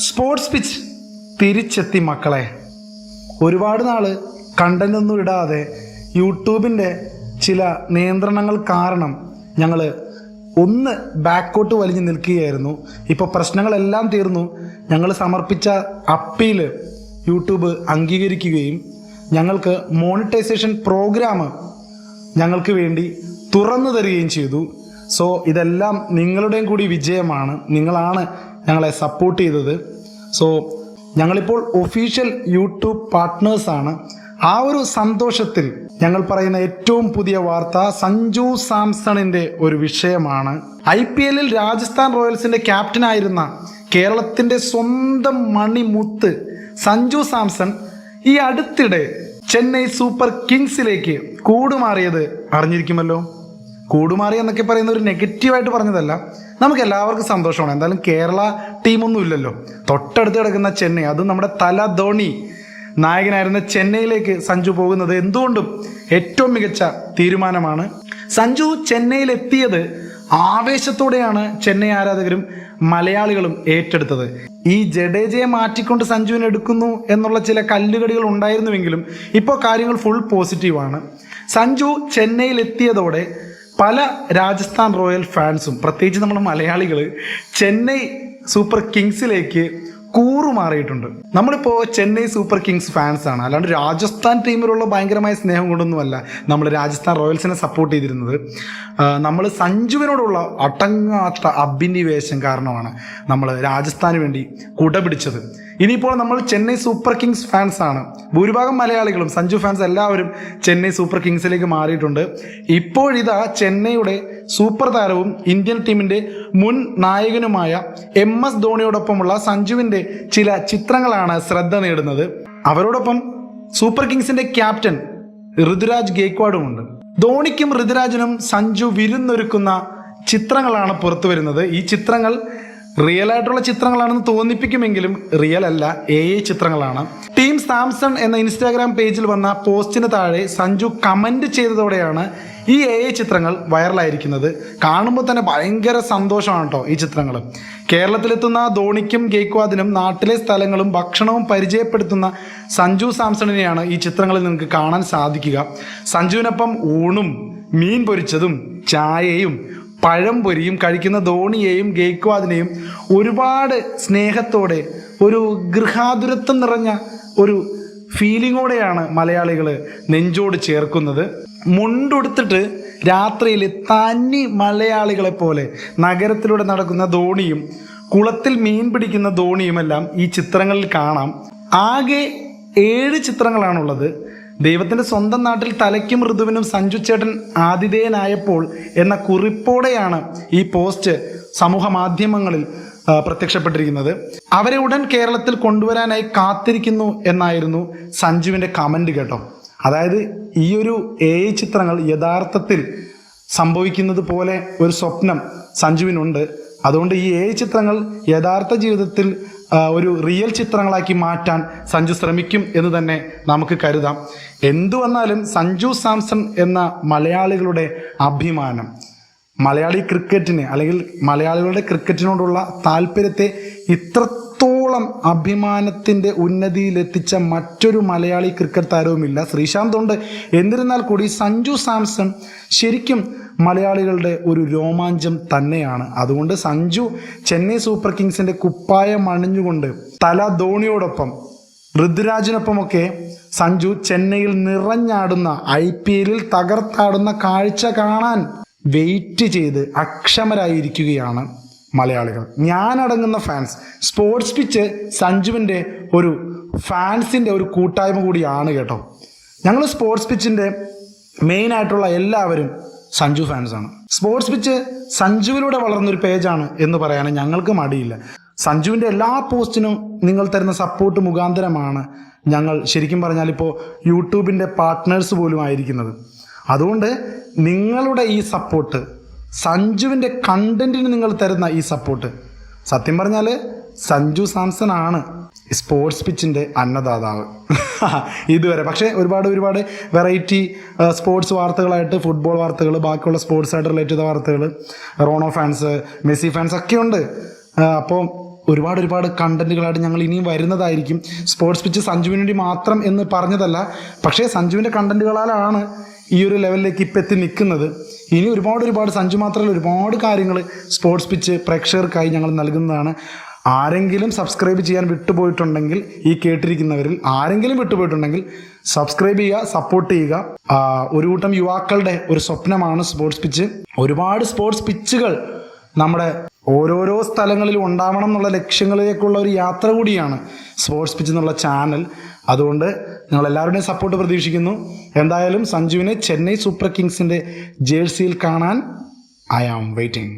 Sports pitch തിരിച്ചെത്തി മക്കളെ. ഒരുപാട് നാൾ കണ്ടൻ്റൊന്നും ഇടാതെ യൂട്യൂബിൻ്റെ ചില നിയന്ത്രണങ്ങൾ കാരണം ഞങ്ങൾ ഒന്ന് ബാക്കോട്ട് വലിഞ്ഞ് നിൽക്കുകയായിരുന്നു. ഇപ്പോൾ പ്രശ്നങ്ങളെല്ലാം തീർന്നു. ഞങ്ങൾ സമർപ്പിച്ച അപ്പീൽ യൂട്യൂബ് അംഗീകരിക്കുകയും ഞങ്ങൾക്ക് മോണിറ്റൈസേഷൻ പ്രോഗ്രാം ഞങ്ങൾക്ക് വേണ്ടി തുറന്നു തരികയും ചെയ്തു. സോ ഇതെല്ലാം നിങ്ങളുടെയും കൂടി വിജയമാണ്. നിങ്ങളാണ് ഞങ്ങളെ സപ്പോർട്ട് ചെയ്തത്. സോ ഞങ്ങളിപ്പോൾ ഒഫീഷ്യൽ യൂട്യൂബ് പാർട്ട്നേഴ്സാണ്. ആ ഒരു സന്തോഷത്തിൽ ഞങ്ങൾ പറയുന്ന ഏറ്റവും പുതിയ വാർത്ത സഞ്ജു സാംസണിൻ്റെ ഒരു വിഷയമാണ്. IPL രാജസ്ഥാൻ റോയൽസിൻ്റെ ക്യാപ്റ്റനായിരുന്ന കേരളത്തിൻ്റെ സ്വന്തം മണിമുത്ത് സഞ്ജു സാംസൺ ഈ അടുത്തിടെ ചെന്നൈ സൂപ്പർ കിങ്സിലേക്ക് കൂടുമാറിയത് അറിഞ്ഞിരിക്കുമല്ലോ. കൂടുമാറി എന്നൊക്കെ പറയുന്ന ഒരു നെഗറ്റീവായിട്ട് പറഞ്ഞതല്ല, നമുക്ക് എല്ലാവർക്കും സന്തോഷമാണ്. എന്തായാലും കേരള ടീമൊന്നും ഇല്ലല്ലോ, തൊട്ടടുത്ത് കിടക്കുന്ന ചെന്നൈ, അതും നമ്മുടെ തല ധോണി നായകനായിരുന്ന ചെന്നൈയിലേക്ക് സഞ്ജു പോകുന്നത് എന്തുകൊണ്ടും ഏറ്റവും മികച്ച തീരുമാനമാണ്. സഞ്ജു ചെന്നൈയിലെത്തിയത് ആവേശത്തോടെയാണ് ചെന്നൈ ആരാധകരും മലയാളികളും ഏറ്റെടുത്തത്. ഈ ജഡേജയെ മാറ്റിക്കൊണ്ട് സഞ്ജുവിനെ എടുക്കുന്നു എന്നുള്ള ചില കല്ലുകടികൾ ഉണ്ടായിരുന്നുവെങ്കിലും ഇപ്പോൾ കാര്യങ്ങൾ ഫുൾ പോസിറ്റീവാണ്. സഞ്ജു ചെന്നൈയിലെത്തിയതോടെ പല രാജസ്ഥാൻ റോയൽ ഫാൻസും, പ്രത്യേകിച്ച് നമ്മൾ മലയാളികൾ, ചെന്നൈ സൂപ്പർ കിങ്സിലേക്ക് കൂറുമാറിയിട്ടുണ്ട്. നമ്മളിപ്പോൾ ചെന്നൈ സൂപ്പർ കിങ്സ് ഫാൻസാണ്, അല്ലാണ്ട് രാജസ്ഥാൻ ടീമിലുള്ള ഭയങ്കരമായ സ്നേഹം കൊണ്ടൊന്നുമല്ല നമ്മൾ രാജസ്ഥാൻ റോയൽസിനെ സപ്പോർട്ട് ചെയ്തിരുന്നത്. നമ്മൾ സഞ്ജുവിനോടുള്ള അടങ്ങാത്ത അഭിനിവേശം കാരണമാണ് നമ്മൾ രാജസ്ഥാന് വേണ്ടി കുട പിടിച്ചത്. ഇനിയിപ്പോൾ നമ്മൾ ചെന്നൈ സൂപ്പർ കിങ്സ് ഫാൻസാണ്. ഭൂരിഭാഗം മലയാളികളും സഞ്ജു ഫാൻസ് എല്ലാവരും ചെന്നൈ സൂപ്പർ കിങ്സിലേക്ക് മാറിയിട്ടുണ്ട്. ഇപ്പോഴിതാ ചെന്നൈയുടെ സൂപ്പർ താരവും ഇന്ത്യൻ ടീമിൻ്റെ മുൻ നായകനുമായ MS ധോണിയോടൊപ്പമുള്ള സഞ്ജുവിൻ്റെ ചില ചിത്രങ്ങളാണ് ശ്രദ്ധ നേടുന്നത്. അവരോടൊപ്പം സൂപ്പർ കിങ്സിൻ്റെ ക്യാപ്റ്റൻ ഋതുരാജ് ഗേക്വാഡുമുണ്ട്. ധോണിക്കും ഋതുരാജിനും സഞ്ജു വിരുന്നൊരുക്കുന്ന ചിത്രങ്ങളാണ് പുറത്തു വരുന്നത്. ഈ ചിത്രങ്ങൾ റിയൽ ആയിട്ടുള്ള ചിത്രങ്ങളാണെന്ന് തോന്നിപ്പിക്കുമെങ്കിലും റിയൽ അല്ല, AI ചിത്രങ്ങളാണ്. ടീം സാംസൺ എന്ന ഇൻസ്റ്റാഗ്രാം പേജിൽ വന്ന പോസ്റ്റിന് താഴെ സഞ്ജു കമൻറ്റ് ചെയ്തതോടെയാണ് ഈ AI ചിത്രങ്ങൾ വൈറലായിരിക്കുന്നത്. കാണുമ്പോൾ തന്നെ ഭയങ്കര സന്തോഷമാണ് കേട്ടോ ഈ ചിത്രങ്ങൾ. കേരളത്തിലെത്തുന്ന ധോണിക്കും ഗേക്വാദിനും നാട്ടിലെ സ്ഥലങ്ങളും ഭക്ഷണവും പരിചയപ്പെടുത്തുന്ന സഞ്ജു സാംസണിനെയാണ് ഈ ചിത്രങ്ങളിൽ നിങ്ങൾക്ക് കാണാൻ സാധിക്കുക. സഞ്ജുവിനൊപ്പം ഊണും മീൻ പൊരിച്ചതും ചായയും പഴംപൊരിയും കഴിക്കുന്ന ധോണിയെയും ഗേക്വാദിനെയും ഒരുപാട് സ്നേഹത്തോടെ, ഒരു ഗൃഹാതുരത്വം നിറഞ്ഞ ഒരു ഫീലിങ്ങോടെയാണ് മലയാളികൾ നെഞ്ചോട് ചേർക്കുന്നത്. മുണ്ടുടുത്തിട്ട് രാത്രിയിൽ തനി മലയാളികളെ പോലെ നഗരത്തിലൂടെ നടക്കുന്ന ധോണിയും കുളത്തിൽ മീൻ പിടിക്കുന്ന ധോണിയുമെല്ലാം ഈ ചിത്രങ്ങളിൽ കാണാം. ആകെ 7 ചിത്രങ്ങളാണുള്ളത്. ദൈവത്തിൻ്റെ സ്വന്തം നാട്ടിൽ തലയ്ക്കും ഋതുവിനും സഞ്ജു ചേട്ടൻ ആതിഥേയനായപ്പോൾ എന്ന കുറിപ്പോടെയാണ് ഈ പോസ്റ്റ് സമൂഹ മാധ്യമങ്ങളിൽ പ്രത്യക്ഷപ്പെട്ടിരിക്കുന്നത്. അവരെ ഉടൻ കേരളത്തിൽ കൊണ്ടുവരാനായി കാത്തിരിക്കുന്നു എന്നായിരുന്നു സഞ്ജുവിൻ്റെ കമൻറ്റ് കേട്ടോ. അതായത് ഈ ഒരു AI ചിത്രങ്ങൾ യഥാർത്ഥത്തിൽ സംഭവിക്കുന്നത് പോലെ ഒരു സ്വപ്നം സഞ്ജുവിനുണ്ട്. അതുകൊണ്ട് ഈ AI ചിത്രങ്ങൾ യഥാർത്ഥ ജീവിതത്തിൽ ഒരു റിയൽ ചിത്രങ്ങളാക്കി മാറ്റാൻ സഞ്ജു ശ്രമിക്കും എന്ന് തന്നെ നമുക്ക് കരുതാം. എന്തു വന്നാലും സഞ്ജു സാംസൺ എന്ന മലയാളികളുടെ അഭിമാനം, മലയാളി ക്രിക്കറ്റിന് അല്ലെങ്കിൽ മലയാളികളുടെ ക്രിക്കറ്റിനോടുള്ള താല്പര്യത്തെ ഇത്രത്തോളം അഭിമാനത്തിൻ്റെ ഉന്നതിയിലെത്തിച്ച മറ്റൊരു മലയാളി ക്രിക്കറ്റ് താരവുമില്ല. ശ്രീശാന്ത് ഉണ്ട്. എന്നിരുന്നാൽ കൂടി സഞ്ജു സാംസൺ ശരിക്കും മലയാളികളുടെ ഒരു രോമാഞ്ചം തന്നെയാണ്. അതുകൊണ്ട് സഞ്ജു ചെന്നൈ സൂപ്പർ കിങ്സിൻ്റെ കുപ്പായം അണിഞ്ഞുകൊണ്ട് തല ധോണിയോടൊപ്പം ഋതുരാജിനൊപ്പമൊക്കെ സഞ്ജു ചെന്നൈയിൽ നിറഞ്ഞാടുന്ന IPL തകർത്താടുന്ന കാഴ്ച കാണാൻ വെയിറ്റ് ചെയ്ത് അക്ഷമരായിരിക്കുകയാണ് മലയാളികൾ. ഞാനടങ്ങുന്ന ഫാൻസ്. സ്പോർട്സ് പിച്ച് സഞ്ജുവിൻ്റെ ഒരു ഫാൻസിൻ്റെ ഒരു കൂട്ടായ്മ കൂടിയാണ് കേട്ടോ. ഞങ്ങൾ സ്പോർട്സ് പിച്ചിൻ്റെ മെയിനായിട്ടുള്ള എല്ലാവരും സഞ്ജു ഫാൻസാണ്. സ്പോർട്സ് പിച്ച് സഞ്ജുവിലൂടെ വളർന്നൊരു പേജാണ് എന്ന് പറയാൻ ഞങ്ങൾക്ക് മടിയില്ല. സഞ്ജുവിൻ്റെ എല്ലാ പോസ്റ്റിനും നിങ്ങൾ തരുന്ന സപ്പോർട്ട് മുഖാന്തരമാണ് ഞങ്ങൾ ശരിക്കും പറഞ്ഞാൽ ഇപ്പോൾ യൂട്യൂബിൻ്റെ പാർട്ട്നേഴ്സ് പോലും ആയിരിക്കുന്നത്. അതുകൊണ്ട് നിങ്ങളുടെ ഈ സപ്പോർട്ട്, സഞ്ജുവിൻ്റെ കണ്ടന്റിന് നിങ്ങൾ തരുന്ന ഈ സപ്പോർട്ട്, സത്യം പറഞ്ഞാൽ സഞ്ജു സാംസൺ ആണ് സ്പോർട്സ് പിച്ചിൻ്റെ അന്നദാതാവ് ഇതുവരെ. പക്ഷേ ഒരുപാട് വെറൈറ്റി സ്പോർട്സ് വാർത്തകളായിട്ട്, ഫുട്ബോൾ വാർത്തകൾ, ബാക്കിയുള്ള സ്പോർട്സായിട്ട് റിലേറ്റ് ചെയ്ത വാർത്തകൾ, റോണോ ഫാൻസ്, മെസ്സി ഫാൻസ് ഒക്കെ ഉണ്ട്. അപ്പോൾ ഒരുപാട് കണ്ടന്റുകളായിട്ട് ഞങ്ങൾ ഇനിയും വരുന്നതായിരിക്കും. സ്പോർട്സ് പിച്ച് സഞ്ജുവിന് വേണ്ടി മാത്രം എന്ന് പറഞ്ഞതല്ല, പക്ഷേ സഞ്ജുവിൻ്റെ കണ്ടന്റുകളാലാണ് ഈ ഒരു ലെവലിലേക്ക് ഇപ്പം എത്തി നിൽക്കുന്നത്. ഇനി ഒരുപാട് സഞ്ജു മാത്രമല്ല ഒരുപാട് കാര്യങ്ങൾ സ്പോർട്സ് പിച്ച് പ്രേക്ഷകർക്കായി ഞങ്ങൾ നൽകുന്നതാണ്. ആരെങ്കിലും സബ്സ്ക്രൈബ് ചെയ്യാൻ വിട്ടുപോയിട്ടുണ്ടെങ്കിൽ, ഈ കേട്ടിരിക്കുന്നവരിൽ ആരെങ്കിലും വിട്ടുപോയിട്ടുണ്ടെങ്കിൽ സബ്സ്ക്രൈബ് ചെയ്യുക, സപ്പോർട്ട് ചെയ്യുക. ഒരു കൂട്ടം യുവാക്കളുടെ ഒരു സ്വപ്നമാണ് സ്പോർട്സ് പിച്ച്. ഒരുപാട് സ്പോർട്സ് പിച്ചുകൾ നമ്മുടെ ഓരോരോ സ്ഥലങ്ങളിലും ഉണ്ടാവണം എന്നുള്ള ലക്ഷ്യങ്ങളിലേക്കുള്ള ഒരു യാത്ര കൂടിയാണ് സ്പോർട്സ് പിച്ച് എന്നുള്ള ചാനൽ. അതുകൊണ്ട് നിങ്ങൾ എല്ലാവരുടെയും സപ്പോർട്ട് പ്രതീക്ഷിക്കുന്നു. എന്തായാലും സഞ്ജുവിനെ ചെന്നൈ സൂപ്പർ കിങ്സിൻ്റെ ജേഴ്സിയിൽ കാണാൻ ഐ ആം വെയിറ്റിംഗ്.